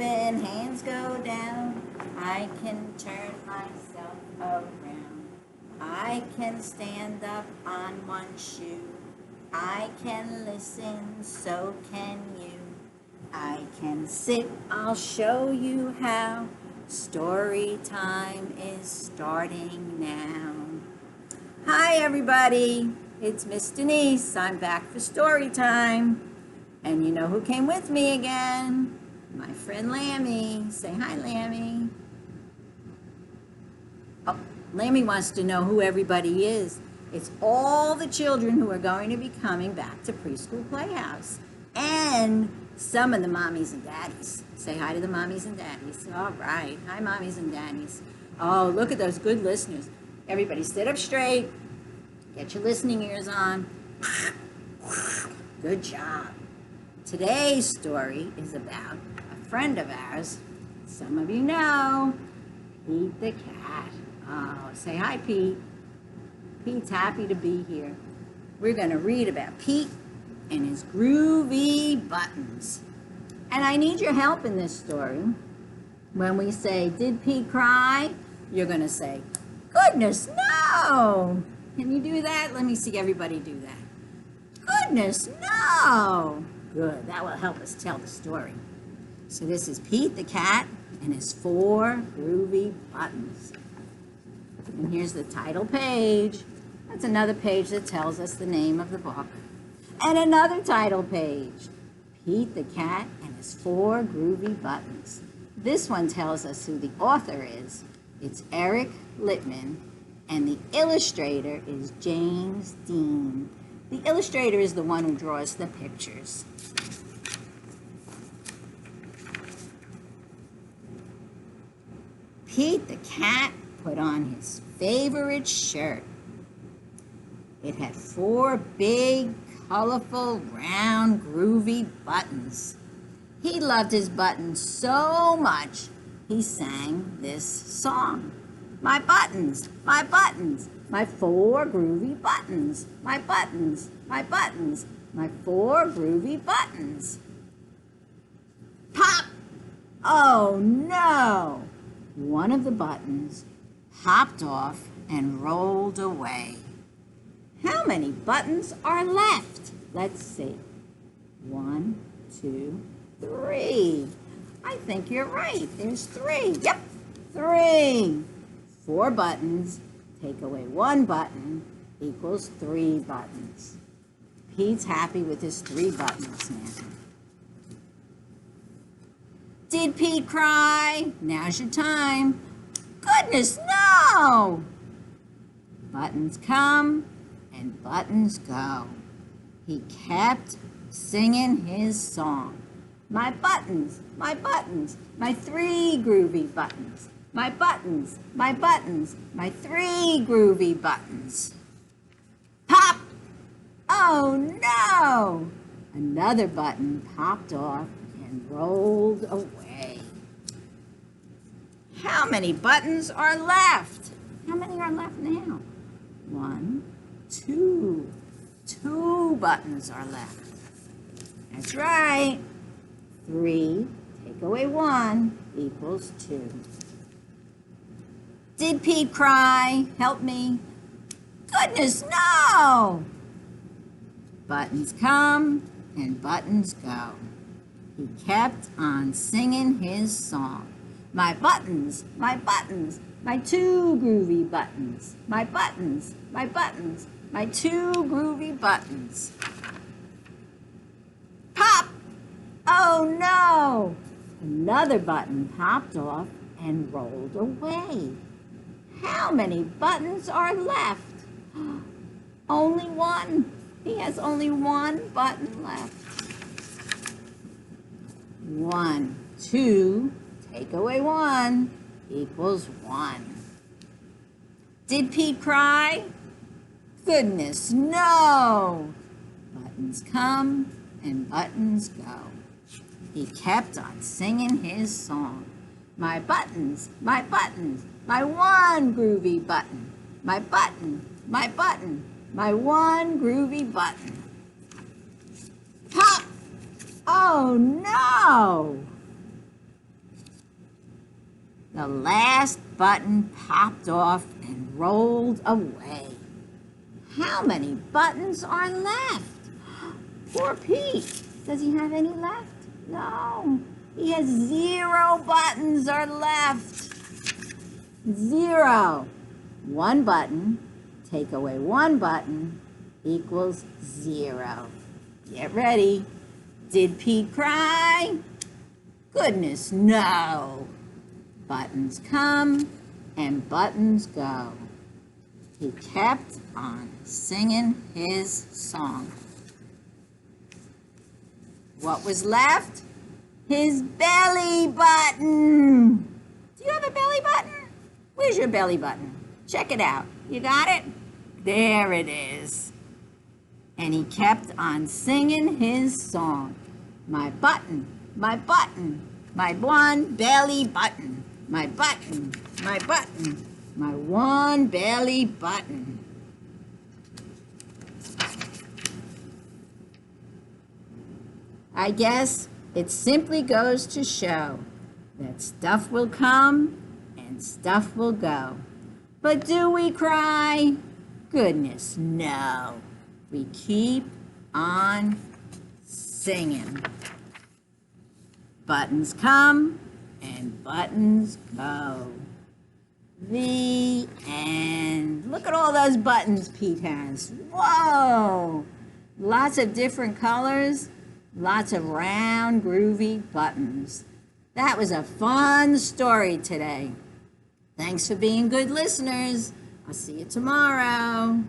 and hands go down. I can turn myself around. I can stand up on one shoe. I can listen, so can you. I can sit, I'll show you how. Story time is starting now. Hi, everybody. It's Miss Denise. I'm back for story time. And you know who came with me again? My friend Lammy. Say hi, Lammy. Oh, Lammy wants to know who everybody is. It's all the children who are going to be coming back to Preschool Playhouse. And some of the mommies and daddies. Say hi to the mommies and daddies. All right. Hi, mommies and daddies. Oh, look at those good listeners. Everybody sit up straight. Get your listening ears on. Good job. Today's story is about a friend of ours. Some of you know, Pete the cat. Oh, say hi, Pete. Pete's happy to be here. We're going to read about Pete and his groovy buttons. And I need your help in this story. When we say, did Pete cry? You're going to say, goodness, no. Can you do that? Let me see everybody do that. Goodness, no. Good. That will help us tell the story. So this is Pete the cat and his 4 groovy buttons. And here's the title page. That's another page that tells us the name of the book. And another title page. Pete the cat and his 4 groovy buttons. This one tells us who the author is. It's Eric Littman. And the illustrator is James Dean. The illustrator is the one who draws the pictures. Pete the cat put on his favorite shirt. It had 4 big, colorful, round, groovy buttons. He loved his buttons so much, he sang this song. My buttons, my 4 groovy buttons, my buttons, my 4 groovy buttons. Pop! Oh no! One of the buttons popped off and rolled away. How many buttons are left? Let's see. 1, 2, 3. I think you're right. There's 3. Yep, 3. 4 buttons, take away 1 button, equals 3 buttons. Pete's happy with his 3 buttons now. Did Pete cry? Now's your time. Goodness, no! Buttons come and buttons go. He kept singing his song. My buttons, my 3 groovy buttons. My buttons, my 3 groovy buttons. Pop! Oh no! Another button popped off and rolled away. How many buttons are left? How many are left now? 1, 2. 2 buttons are left. That's right. 3, take away 1, equals 2. Did Pete cry? Help me. Goodness, no! Buttons come and buttons go. He kept on singing his song. My buttons, my 2 groovy buttons. My buttons, my 2 groovy buttons. Pop! Oh no! Another button popped off and rolled away. How many buttons are left? Only 1. He has only 1 button left. 1, 2, take away 1, equals 1. Did Pete cry? Goodness, no! Buttons come and buttons go. He kept on singing his song. My buttons, my 1 groovy button. My button, my 1 groovy button. Pop! Oh no! The last button popped off and rolled away. How many buttons are left? Poor Pete. Does he have any left? No. He has 0 buttons are left. 0. 1 button, take away 1 button, equals 0. Get ready. Did Pete cry? Goodness, no. Buttons come and buttons go. He kept on singing his song. What was left? His belly button. Do you have a belly button? Where's your belly button? Check it out. You got it? There it is. And he kept on singing his song. My button, my button, my one belly button. My button, my button, my one belly button. I guess it simply goes to show that stuff will come and stuff will go. But do we cry? Goodness, no. We keep on singing. Buttons come and buttons go. The end. Look at all those buttons Pete has. Whoa! Lots of different colors. Lots of round, groovy buttons. That was a fun story today. Thanks for being good listeners. I'll see you tomorrow.